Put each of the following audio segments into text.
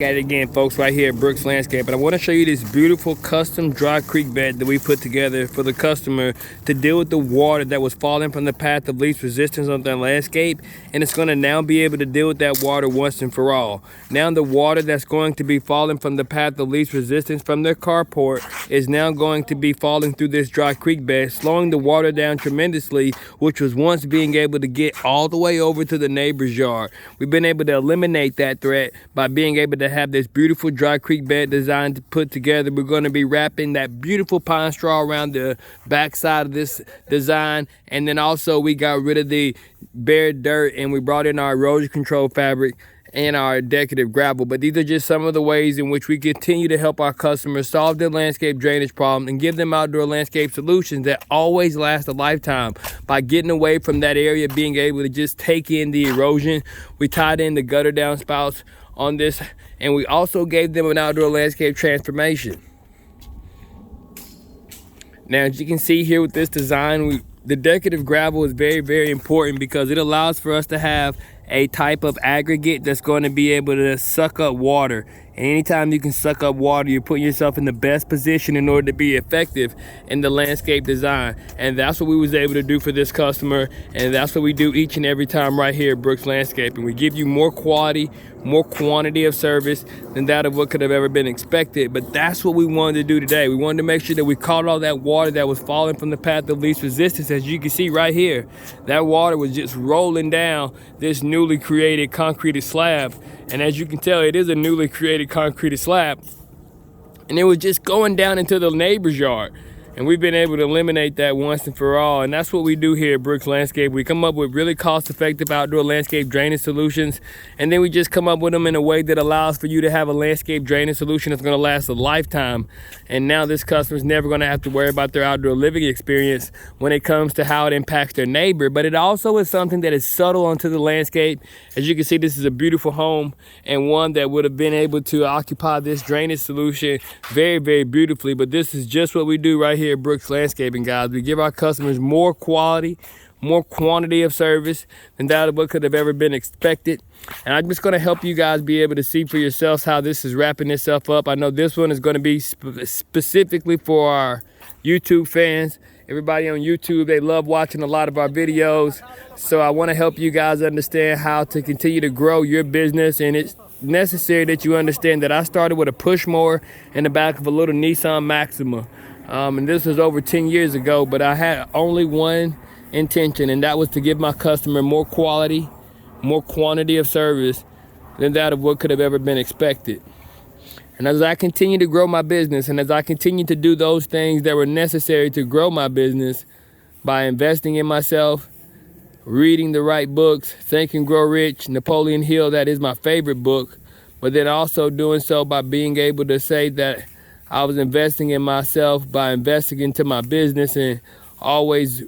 At it again, folks, right here at Brooks Landscape, and I want to show you this beautiful custom dry creek bed that we put together for the customer to deal with the water that was falling from the path of least resistance on their landscape, and it's going to now be able to deal with that water once and for all. Now the water that's going to be falling from the path of least resistance from their carport is now going to be falling through this dry creek bed, slowing the water down tremendously, which was once being able to get all the way over to the neighbor's yard. We've been able to eliminate that threat by being able to have this beautiful dry creek bed design to put together. We're going to be wrapping that beautiful pine straw around the back side of this design, and then also we got rid of the bare dirt and we brought in our erosion control fabric and our decorative gravel. But these are just some of the ways in which we continue to help our customers solve their landscape drainage problem and give them outdoor landscape solutions that always last a lifetime. By getting away from that area, being able to just take in the erosion, we tied in the gutter downspouts on this, and we also gave them an outdoor landscape transformation. Now, as you can see here with this design, the decorative gravel is very, very important because it allows for us to have a type of aggregate that's going to be able to suck up water. And anytime you can suck up water, you're putting yourself in the best position in order to be effective in the landscape design. And that's what we was able to do for this customer. And that's what we do each and every time right here at Brooks Landscape. And we give you more quality, more quantity of service than that of what could have ever been expected. But that's what we wanted to do today. We wanted to make sure that we caught all that water that was falling from the path of least resistance. As you can see right here, that water was just rolling down this newly created concreted slab. And as you can tell, it is a newly created concreted slab. And it was just going down into the neighbor's yard. And we've been able to eliminate that once and for all. And that's what we do here at Brooks Landscape. We come up with really cost-effective outdoor landscape drainage solutions. And then we just come up with them in a way that allows for you to have a landscape drainage solution that's going to last a lifetime. And now this customer's never going to have to worry about their outdoor living experience when it comes to how it impacts their neighbor. But it also is something that is subtle onto the landscape. As you can see, this is a beautiful home and one that would have been able to occupy this drainage solution very, very beautifully. But this is just what we do right here at Brooks Landscaping, guys. We give our customers more quality, more quantity of service than that of what could have ever been expected. And I'm just going to help you guys be able to see for yourselves how this is wrapping itself up. I know this one is going to be specifically for our YouTube fans. Everybody on YouTube, they love watching a lot of our videos. So I want to help you guys understand how to continue to grow your business. And it's necessary that you understand that I started with a push mower in the back of a little Nissan Maxima. And this was over 10 years ago, but I had only one intention, and that was to give my customer more quality, more quantity of service than that of what could have ever been expected. And as I continue to grow my business, and as I continue to do those things that were necessary to grow my business by investing in myself, reading the right books, Think and Grow Rich, Napoleon Hill, that is my favorite book, but then also doing so by being able to say that I was investing in myself by investing into my business and always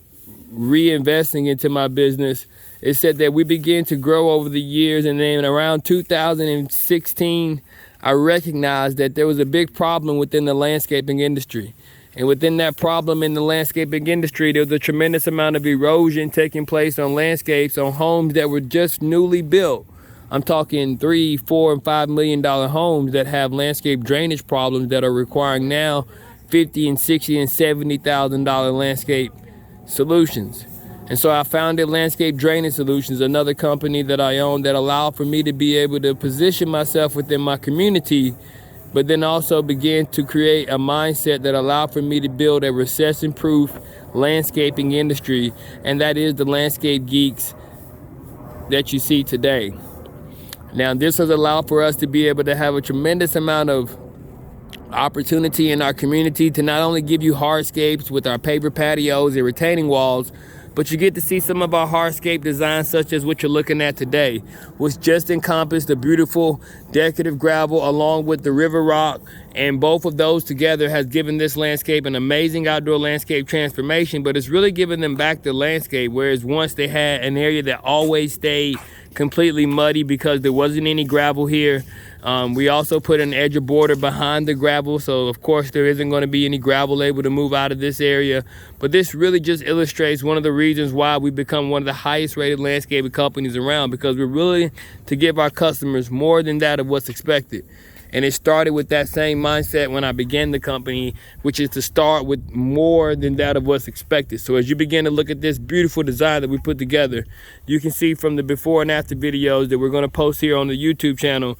reinvesting into my business. It said that we began to grow over the years, and then around 2016, I recognized that there was a big problem within the landscaping industry. And within that problem in the landscaping industry, there was a tremendous amount of erosion taking place on landscapes, on homes that were just newly built. I'm talking $3, $4, and $5 million homes that have landscape drainage problems that are requiring now $50,000 and $60,000 and $70,000 landscape solutions. And so I founded Landscape Drainage Solutions, another company that I own that allowed for me to be able to position myself within my community, but then also began to create a mindset that allowed for me to build a recession-proof landscaping industry, and that is the landscape geeks that you see today. Now, this has allowed for us to be able to have a tremendous amount of opportunity in our community to not only give you hardscapes with our paver patios and retaining walls, but you get to see some of our hardscape designs, such as what you're looking at today, which just encompass the beautiful decorative gravel along with the river rock. And both of those together has given this landscape an amazing outdoor landscape transformation, but it's really given them back the landscape, whereas once they had an area that always stayed completely muddy because there wasn't any gravel here. We also put an edge of border behind the gravel, so of course there isn't going to be any gravel able to move out of this area. But this really just illustrates one of the reasons why we become one of the highest rated landscaping companies around, because we're willing to give our customers more than that of what's expected. And it started with that same mindset when I began the company, which is to start with more than that of what's expected. So as you begin to look at this beautiful design that we put together, you can see from the before and after videos that we're going to post here on the YouTube channel.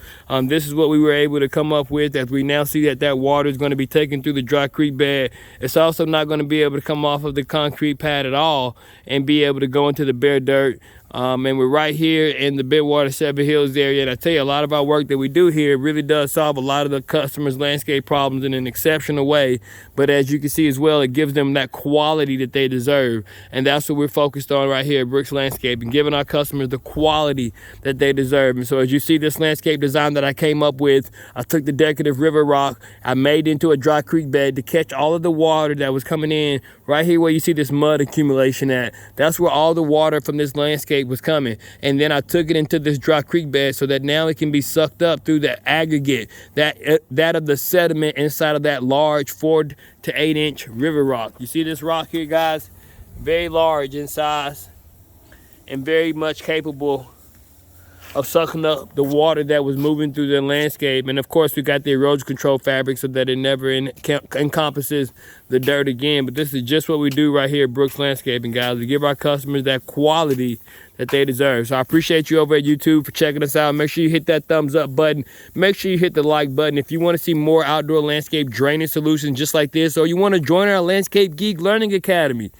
This is what we were able to come up with, as we now see that that water is going to be taken through the dry creek bed. It's also not going to be able to come off of the concrete pad at all and be able to go into the bare dirt. And we're right here in the Bidwater Seven Hills area. And I tell you, a lot of our work that we do here really does solve a lot of the customers' landscape problems in an exceptional way. But as you can see as well, it gives them that quality that they deserve. And that's what we're focused on right here at Brooks Landscaping, giving our customers the quality that they deserve. And so as you see this landscape design that I came up with, I took the decorative river rock, I made it into a dry creek bed to catch all of the water that was coming in right here where you see this mud accumulation at. That's where all the water from this landscape was coming. And then I took it into this dry creek bed so that now it can be sucked up through the aggregate, that of the sediment inside of that large 4 to 8 inch river rock. You see this rock here, guys? Very large in size and very much capable of sucking up the water that was moving through the landscape. And of course we got the erosion control fabric so that it never encompasses the dirt again. But this is just what we do right here at Brooks Landscaping, guys. We give our customers that quality that they deserve. So I appreciate you over at YouTube for checking us out. Make sure you hit that thumbs up button. Make sure you hit the like button. If you want to see more outdoor landscape drainage solutions just like this, or you want to join our Landscape Geek Learning Academy,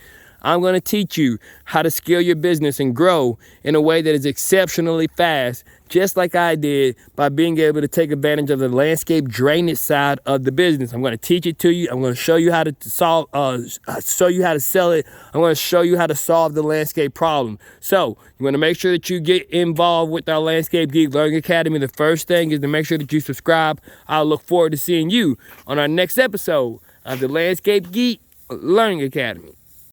I'm going to teach you how to scale your business and grow in a way that is exceptionally fast, just like I did by being able to take advantage of the landscape drainage side of the business. I'm going to teach it to you. I'm going to show you how to sell it. I'm going to show you how to solve the landscape problem. So you want to make sure that you get involved with our Landscape Geek Learning Academy. The first thing is to make sure that you subscribe. I'll look forward to seeing you on our next episode of the Landscape Geek Learning Academy.